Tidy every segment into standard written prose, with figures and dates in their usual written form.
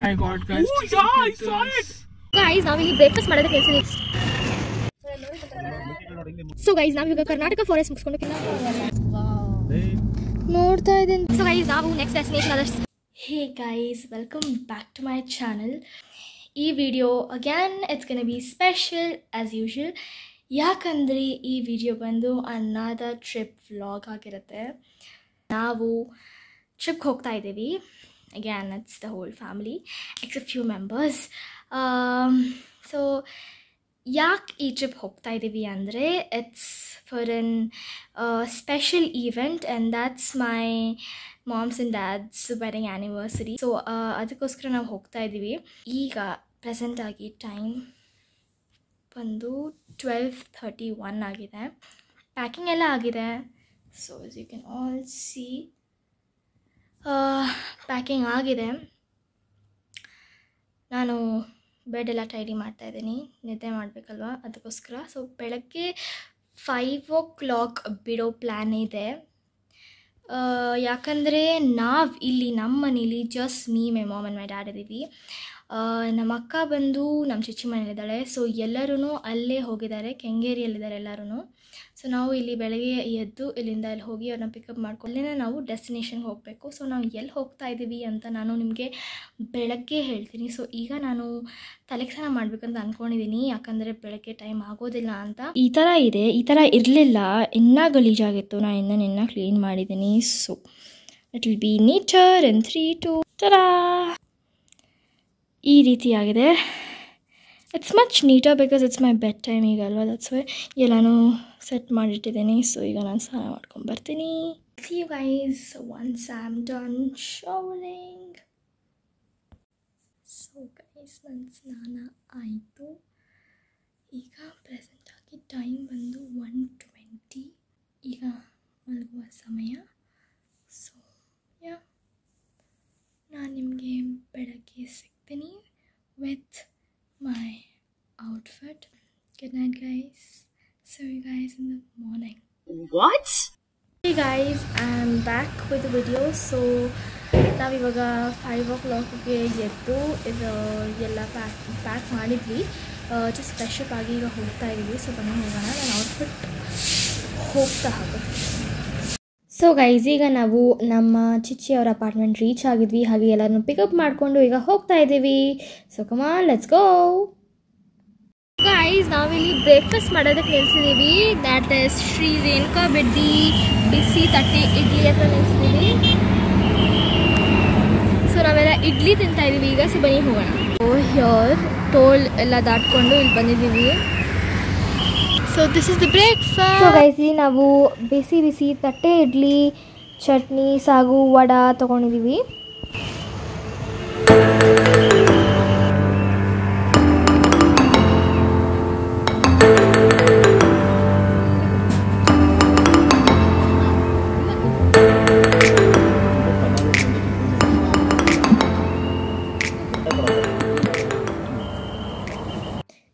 My God, guys! Oh yeah, I saw it. Guys, now we breakfast ಮಾಡೋದಕ್ಕೆ ಹೇಳ್ತೀನಿ. So guys, ನಾವು ಈಗ Karnataka forest ಮುಗಿಸ್ಕೊಂಡು ನೋಡ್ತಾ ಇದ್ದೀನಿ. So guys, ನಾವು next destination ಆದ. Hey guys, welcome back to my channel. ಈ video again it's gonna be special as usual. ಯಾಕಂದ್ರೆ ಈ ವಿಡಿಯೋ ಬಂದು another trip vlog ಆಗಿರುತ್ತೆ. ನಾವು ಟ್ರಿಪ್ ಹೋಗ್ತಾ ಇದ್ದೀವಿ. Again, it's the whole family except few members. So ಯಾಕೆ ಈ ಟ್ರಿಪ್ ಹೋಗ್ತಾ ಇದ್ದೀವಿ ಅಂದರೆ it's for an special event and that's my moms and dads wedding anniversary. So ಅದಕ್ಕೋಸ್ಕರ ನಾವು ಹೋಗ್ತಾ ಇದ್ದೀವಿ. ಈಗ ಪ್ರೆಸೆಂಟಾಗಿ ಟೈಮ್ ಬಂದು 12:31 ಆಗಿದೆ. ಪ್ಯಾಕಿಂಗ್ ಎಲ್ಲ ಆಗಿದೆ. So you can all see packing ಆಗಿದೆ. ನಾನು ಬೆಡ್ ಎಲ್ಲ ಟೈಡಿ ಮಾಡ್ತಾಯಿದ್ದೀನಿ, ನಿದ್ದೆ ಮಾಡಬೇಕಲ್ವ ಅದಕ್ಕೋಸ್ಕರ. ಸೊ ಬೆಳಗ್ಗೆ 5 o'clock ಬಿಡೋ ಪ್ಲ್ಯಾನ್ ಇದೆ. ಯಾಕಂದರೆ ನಾವು ಇಲ್ಲಿ ನಮ್ಮ ಮನೇಲಿ just me my mom and my dad ಇದ್ದೀವಿ. ನಮ್ಮ ಅಕ್ಕ ಬಂದು ನಮ್ಮ ಚಿಚ್ಚಿ ಮನೇಲಿದ್ದಾಳೆ. ಸೊ ಎಲ್ಲರೂ ಅಲ್ಲೇ ಹೋಗಿದ್ದಾರೆ, ಕೆಂಗೇರಿಯಲ್ಲಿದ್ದಾರೆ ಎಲ್ಲರೂ. ಸೊ ನಾವು ಇಲ್ಲಿ ಬೆಳಗ್ಗೆ ಎದ್ದು ಇಲ್ಲಿಂದ ಅಲ್ಲಿ ಹೋಗಿ ಅವ್ರನ್ನ ಪಿಕಪ್ ಮಾಡ್ಕೊಳ್ಳೇನೆ ನಾವು ಡೆಸ್ಟಿನೇಷನ್ಗೆ ಹೋಗಬೇಕು. ಸೊ ನಾವು ಎಲ್ಲಿ ಹೋಗ್ತಾ ಇದ್ದೀವಿ ಅಂತ ನಾನು ನಿಮಗೆ ಬೆಳಗ್ಗೆ ಹೇಳ್ತೀನಿ. ಸೊ ಈಗ ನಾನು ತಲೆಗೆ ಸ್ನಾನ ಮಾಡಬೇಕಂತ ಅಂದ್ಕೊಂಡಿದ್ದೀನಿ, ಯಾಕಂದರೆ ಬೆಳಗ್ಗೆ ಟೈಮ್ ಆಗೋದಿಲ್ಲ ಅಂತ. ಈ ಥರ ಇದೆ, ಈ ಥರ ಇರಲಿಲ್ಲ, ಇನ್ನೂ ಗಲೀಜಾಗಿತ್ತು. ನಾನು ಇನ್ನೂ ಕ್ಲೀನ್ ಮಾಡಿದ್ದೀನಿ. So it will be neater in 3, 2 ಟರಾ. ಈ ರೀತಿಯಾಗಿದೆ. It's much neater because it's my bed time ಈಗ ಅಲ್ವಾ, ದಟ್ಸ್ ವೈ ಎಲ್ಲನೂ ಸೆಟ್ ಮಾಡಿಟ್ಟಿದ್ದೀನಿ. ಸೊ ಈಗ ನಾನು ಸ್ನಾನ ಮಾಡ್ಕೊಂಡ್ಬರ್ತೀನಿ. See you guys once I'm done showering. So guys, ನನ್ನ ಸ್ನಾನ ಆಯಿತು. ಈಗ ಪ್ರೆಸೆಂಟಾಗಿ ಟೈಮ್ ಬಂದು 1:20. ಈಗ ಮಲಗುವ ಸಮಯ. ಸೊ ಯಾ, ನಾನು ನಿಮಗೆ ಬೆಳಗ್ಗೆ ಸಿಗ್ತೀನಿ with my outfit. Good night guys. See you guys in the morning. What? Hey guys, I'm back with the video. So ನಾವು ಇವಾಗ 5 o'clockಗೆ ಎದ್ದು ಇದು ಎಲ್ಲ ಪ್ಯಾಕ್ ಮಾಡಿದ್ವಿ. ಜಸ್ಟ್ ಫ್ರೆಶ್ ಅಪ್ ಆಗಿ ಈಗ ಹೋಗ್ತಾ ಇದ್ದೀವಿ. ಸೊ ಬನ್ನಿ ಹೋಗೋಣ. ನಾನು ಔಟ್ಫಿಟ್ ಹೋಗ್ತಾ ಹೋಗೋದು. ಸೊ ಗೈಸ್, ಈಗ ನಾವು ನಮ್ಮ ಚಿಚ್ಚಿ ಅವರ ಅಪಾರ್ಟ್ಮೆಂಟ್ ರೀಚ್ ಆಗಿದ್ವಿ. ಹಾಗೆ ಎಲ್ಲರನ್ನು ಪಿಕಪ್ ಮಾಡಿಕೊಂಡು ಈಗ ಹೋಗ್ತಾ ಇದ್ದೀವಿ. So come on, let's go. Guys, ನಾವಿಲ್ಲಿ ಬ್ರೇಕ್ಫಾಸ್ಟ್ ಮಾಡೋದಕ್ಕೆ ನಿಲ್ಸಿದ್ದೀವಿ. ದ್ಯಾಟ್ ಇಸ್ ಶ್ರೀ ರೇಣುಕಾ ಬೆಡ್ಡಿ ಬಿಸಿ ತಟ್ಟೆ ಇಡ್ಲಿ ಹತ್ರ ನಿಲ್ಸಿದ್ದೀವಿ. ಸೊ ನಾವೆಲ್ಲ ಇಡ್ಲಿ ತಿಂತಾ ಇದ್ದೀವಿ ಈಗ. ಸೊ ಬನ್ನಿ ಹೋಗೋಣ. ಹಿಯರ್ ಟೋಲ್ ಎಲ್ಲ ದಾಟ್ಕೊಂಡು ಇಲ್ಲಿ ಬಂದಿದ್ದೀವಿ. So this is the breakfast. So guys, ನಾವು ಬಿಸಿ ಬಿಸಿ ತಟ್ಟೆ ಇಡ್ಲಿ, ಚಟ್ನಿ, ಸಾಗು, ವಡಾ ತೊಗೊಂಡಿದ್ದೀವಿ.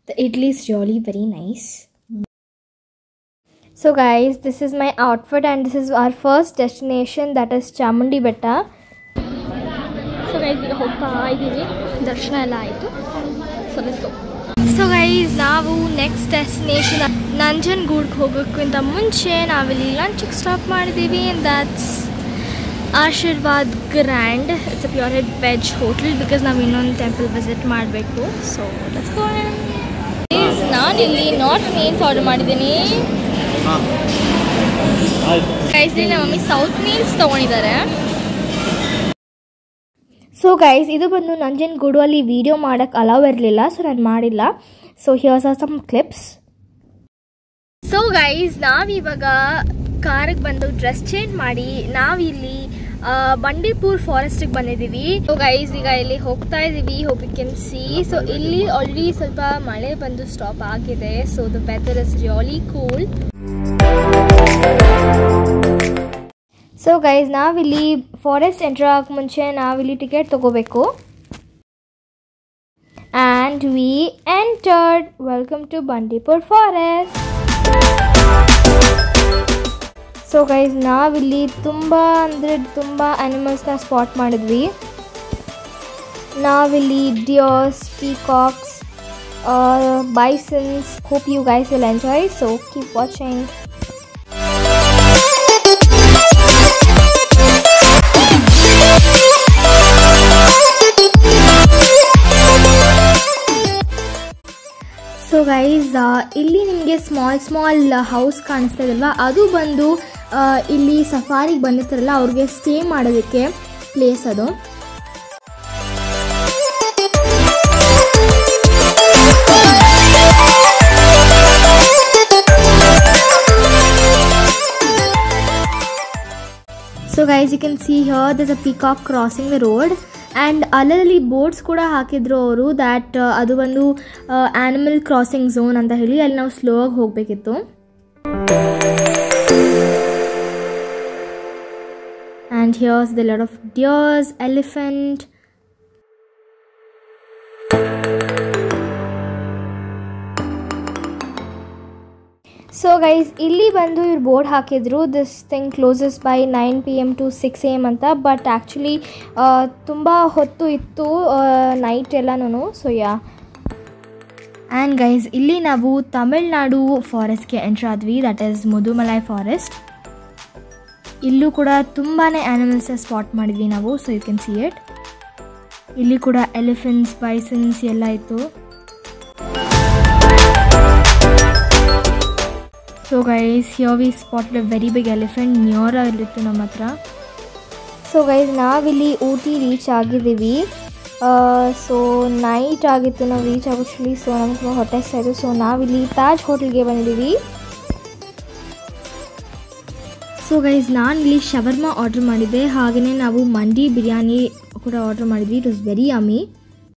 The idli is really very nice. So guys, this is my outfit and this is our first destination, that is Chamundi ಬೆಟ್ಟ. ಸೊ ಗೈಸ್, ಈಗ ಹೋಗ್ತಾ ಇದ್ದೀವಿ. ದರ್ಶನ ಎಲ್ಲ ಆಯಿತು. So let's go. So guys, ನಾವು ನೆಕ್ಸ್ಟ್ ಡೆಸ್ಟಿನೇಷನ್ ನಂಜನಗೂಡ್ಗೆ ಹೋಗೋಕ್ಕಿಂತ ಮುಂಚೆ ನಾವಿಲ್ಲಿ ಲಂಚಿಗೆ ಸ್ಟಾಪ್ ಮಾಡಿದ್ದೀವಿ. That's Ashirwad grand. It's a pure veg hotel because ನಾವು ಇನ್ನೊಂದು ಟೆಂಪಲ್ ವಿಸಿಟ್ ಮಾಡಬೇಕು. So let's go. ನಾನಿಲ್ಲಿ ನಾರ್ತ್ ಮೀಲ್ಸ್ ಆರ್ಡರ್ ಮಾಡಿದ್ದೀನಿ. ಗೈಸ್, ನಮ್ಮ ಮಮ್ಮಿ ಸೌತ್ ಮೀಲ್ಸ್ ತೊಗೊಂಡಿದ್ದಾರೆ. ಸೊ ಗೈಸ್, ಇದು ಬಂದು ನಂಜನಗೂಡು. ಅಲ್ಲಿ ವಿಡಿಯೋ ಮಾಡೋಕ್ಕೆ ಅಲೌ ಇರಲಿಲ್ಲ, ಸೊ ನಾನು ಮಾಡಿಲ್ಲ. So here's are some clips. So guys, ನಾವಿವಾಗ ಕಾರಿಗೆ ಬಂದು ಡ್ರೆಸ್ ಚೇಂಜ್ ಮಾಡಿ ನಾವಿಲ್ಲಿ ಬಂಡೀಪುರ್ ಫಾರೆಸ್ಟಿಗೆ ಬಂದಿದ್ದೀವಿ. ಸೊ ಗೈಸ್, ಈಗ ಇಲ್ಲಿ ಹೋಗ್ತಾ ಇದ್ದೀವಿ. Hope you can see. So ಇಲ್ಲಿ ಆಲ್ರೆಡಿ ಸ್ವಲ್ಪ ಮಳೆ ಬಂದು ಸ್ಟಾಪ್ ಆಗಿದೆ. So the weather is really cool. So guys, ನಾವಿಲ್ಲಿ ಫಾರೆಸ್ಟ್ ಎಂಟರ್ ಆಗಕ್ಕೆ ಮುಂಚೆ ನಾವಿಲ್ಲಿ ಟಿಕೆಟ್ ತೊಗೋಬೇಕು. And we entered. Welcome to Bandipur forest. So guys, ನಾವಿಲ್ಲಿ ತುಂಬ ಅಂದರೆ ತುಂಬ ಆ್ಯನಿಮಲ್ಸ್ನ ಸ್ಪಾಟ್ ಮಾಡಿದ್ವಿ. ನಾವಿಲ್ಲಿ deers, peacocks, bisons. Hope you guys will enjoy, so keep watching. So guys, ಇಲ್ಲಿ ನಿಮಗೆ ಸ್ಮಾಲ್ ಹೌಸ್ ಕಾಣಿಸ್ತಾ ಇದಲ್ವಾ, ಅದು ಬಂದು ಇಲ್ಲಿ ಸಫಾರಿಗೆ ಬಂದಿರ್ತಾರಲ್ಲ ಅವ್ರಿಗೆ ಸ್ಟೇ ಮಾಡೋದಕ್ಕೆ ಪ್ಲೇಸ್ ಅದು. So guys, you can see here there's a peacock crossing the road and ಅಲ್ಲಲ್ಲಿ ಬೋರ್ಡ್ಸ್ ಕೂಡ ಹಾಕಿದ್ರು ಅವರು ದ್ಯಾಟ್ ಅದು ಒಂದು ಆನಿಮಲ್ ಕ್ರಾಸಿಂಗ್ ಝೋನ್ ಅಂತ ಹೇಳಿ ಅಲ್ಲಿ ನಾವು ಸ್ಲೋ ಆಗಿ ಹೋಗಬೇಕಿತ್ತು. And here's the lot of deers, elephant. So guys, ಇಲ್ಲಿ ಬಂದು ಇವ್ರು ಬೋರ್ಡ್ ಹಾಕಿದ್ರು this thing closes by 9 PM to 6 AM ಅಂತ. ಬಟ್ ಆ್ಯಕ್ಚುಲಿ ತುಂಬ ಹೊತ್ತು ಇತ್ತು ನೈಟ್ ಎಲ್ಲನೂ. ಸೊ ಯಾ, ಆ್ಯಂಡ್ ಗೈಸ್, ಇಲ್ಲಿ ನಾವು ತಮಿಳ್ನಾಡು ಫಾರೆಸ್ಟ್ಗೆ ಎಂಟ್ರ್ ಆದ್ವಿ, ದಟ್ ಈಸ್ ಮುದುಮಲೈ ಫಾರೆಸ್ಟ್. ಇಲ್ಲೂ ಕೂಡ ತುಂಬಾ ಆ್ಯನಿಮಲ್ಸ್ ಸ್ಪಾಟ್ ಮಾಡಿದ್ವಿ ನಾವು. So you can see it. ಇಲ್ಲಿ ಕೂಡ ಎಲಿಫೆಂಟ್ಸ್, ಬೈಸನ್ಸ್ ಎಲ್ಲ ಇತ್ತು. So guys, here we spotted a very big elephant near ಆಗಿತ್ತು ನಮ್ಮ ಹತ್ರ. ಸೊ ಗೈಸ್, ನಾವಿಲ್ಲಿ ಊಟಿ ರೀಚ್ ಆಗಿದ್ದೀವಿ. ಸೊ ನೈಟ್ ಆಗಿತ್ತು ನಾವು ರೀಚ್ ಆಗೋಷ್ಟರಲ್ಲಿ. ಸೊ ನಮಗೆ ತುಂಬ ಹೊಟ್ಟೆ ಇತ್ತು. ಸೊ ನಾವಿಲ್ಲಿ ತಾಜ್ ಹೋಟೆಲ್ಗೆ ಬಂದಿದ್ದೀವಿ. ಸೊ ಗೈಸ್, ನಾನಿಲ್ಲಿ ಶವರ್ಮಾ ಆರ್ಡ್ರ್ ಮಾಡಿದ್ದೆ, ಹಾಗೆಯೇ ನಾವು ಮಂಡಿ ಬಿರಿಯಾನಿ ಕೂಡ ಆರ್ಡ್ರ್ ಮಾಡಿದ್ವಿ. It was very yummy.